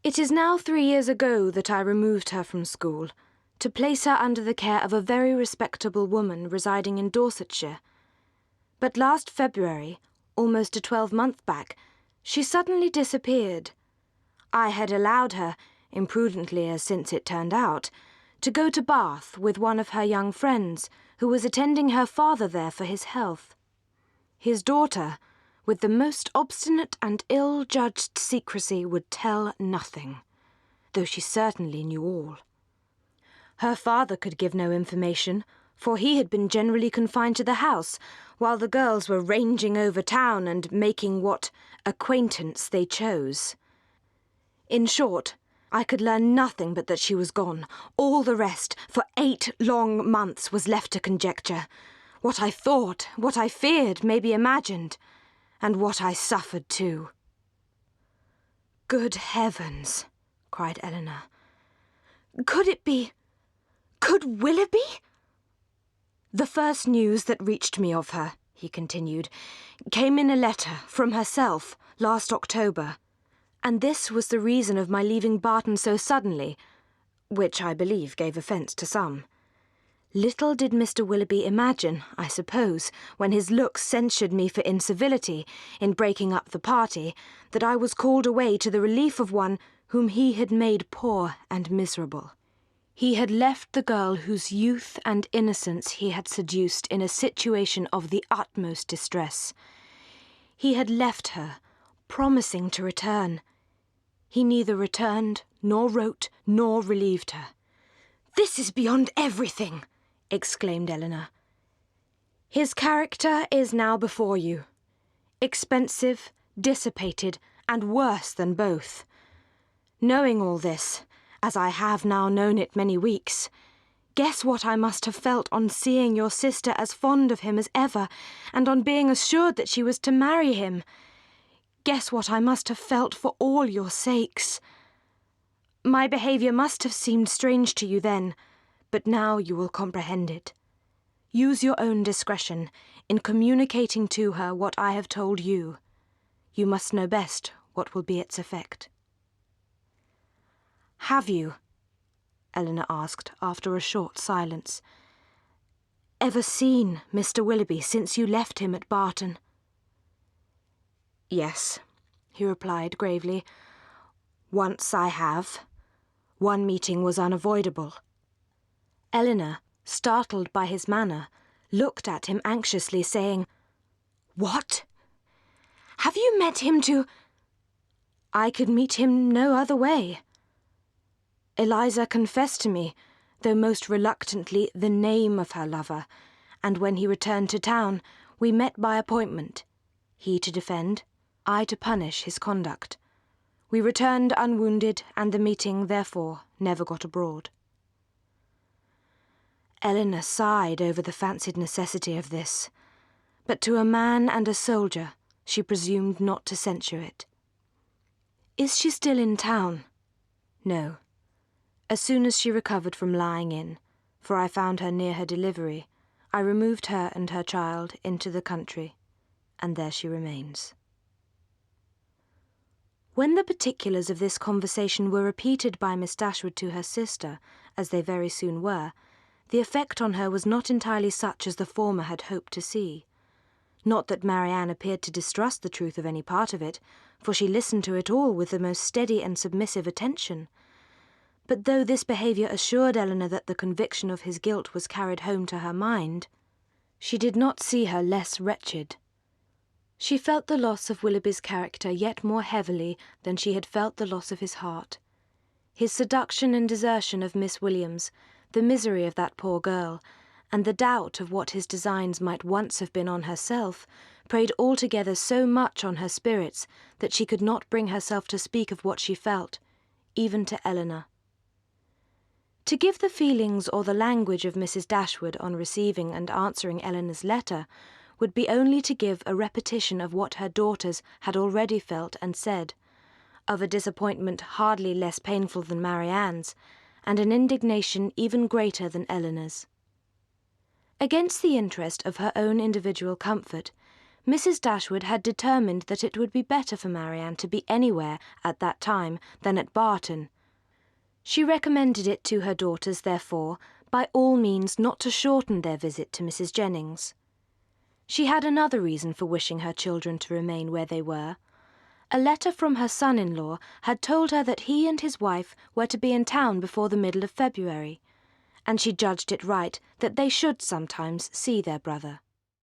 It is now 3 years ago that I removed her from school, to place her under the care of a very respectable woman residing in Dorsetshire. But last February, almost a 12-month back, she suddenly disappeared. I had allowed her, imprudently as since it turned out, to go to Bath with one of her young friends, who was attending her father there for his health. His daughter, with the most obstinate and ill-judged secrecy, would tell nothing, though she certainly knew all. Her father could give no information, for he had been generally confined to the house, while the girls were ranging over town and making what acquaintance they chose. In short, I could learn nothing but that she was gone. All the rest, for 8 long months, was left to conjecture. What I thought, what I feared, may be imagined, and what I suffered too. "Good heavens!" cried Elinor. "Could it be? Could Willoughby?" "The first news that reached me of her," he continued, "came in a letter from herself last October, and this was the reason of my leaving Barton so suddenly, which I believe gave offence to some. Little did Mr. Willoughby imagine, I suppose, when his looks censured me for incivility in breaking up the party, that I was called away to the relief of one whom he had made poor and miserable. He had left the girl whose youth and innocence he had seduced in a situation of the utmost distress. He had left her, promising to return. He neither returned, nor wrote, nor relieved her." "This is beyond everything!" exclaimed Elinor. "His character is now before you. Expensive, dissipated, and worse than both. Knowing all this, as I have now known it many weeks, guess what I must have felt on seeing your sister as fond of him as ever, and on being assured that she was to marry him. Guess what I must have felt for all your sakes. My behaviour must have seemed strange to you then, but now you will comprehend it. Use your own discretion in communicating to her what I have told you. You must know best what will be its effect." "Have you," Elinor asked after a short silence, "ever seen Mr. Willoughby since you left him at Barton?" "Yes," he replied gravely. "Once I have. One meeting was unavoidable." Elinor, startled by his manner, looked at him anxiously, saying, "What? Have you met him to—" "I could meet him no other way. Eliza confessed to me, though most reluctantly, the name of her lover, and when he returned to town, we met by appointment, he to defend, I to punish his conduct. We returned unwounded, and the meeting, therefore, never got abroad." Elinor sighed over the fancied necessity of this, but to a man and a soldier she presumed not to censure it. "Is she still in town?" "No. As soon as she recovered from lying in, for I found her near her delivery, I removed her and her child into the country, and there she remains." When the particulars of this conversation were repeated by Miss Dashwood to her sister, as they very soon were, the effect on her was not entirely such as the former had hoped to see. Not that Marianne appeared to distrust the truth of any part of it, for she listened to it all with the most steady and submissive attention. But though this behaviour assured Elinor that the conviction of his guilt was carried home to her mind, she did not see her less wretched. She felt the loss of Willoughby's character yet more heavily than she had felt the loss of his heart. His seduction and desertion of Miss Williams, the misery of that poor girl, and the doubt of what his designs might once have been on herself, preyed altogether so much on her spirits that she could not bring herself to speak of what she felt, even to Elinor. To give the feelings or the language of Mrs. Dashwood on receiving and answering Elinor's letter would be only to give a repetition of what her daughters had already felt and said, of a disappointment hardly less painful than Marianne's, and an indignation even greater than Elinor's. Against the interest of her own individual comfort, Mrs. Dashwood had determined that it would be better for Marianne to be anywhere at that time than at Barton. She recommended it to her daughters, therefore, by all means not to shorten their visit to Mrs. Jennings. She had another reason for wishing her children to remain where they were. A letter from her son-in-law had told her that he and his wife were to be in town before the middle of February, and she judged it right that they should sometimes see their brother.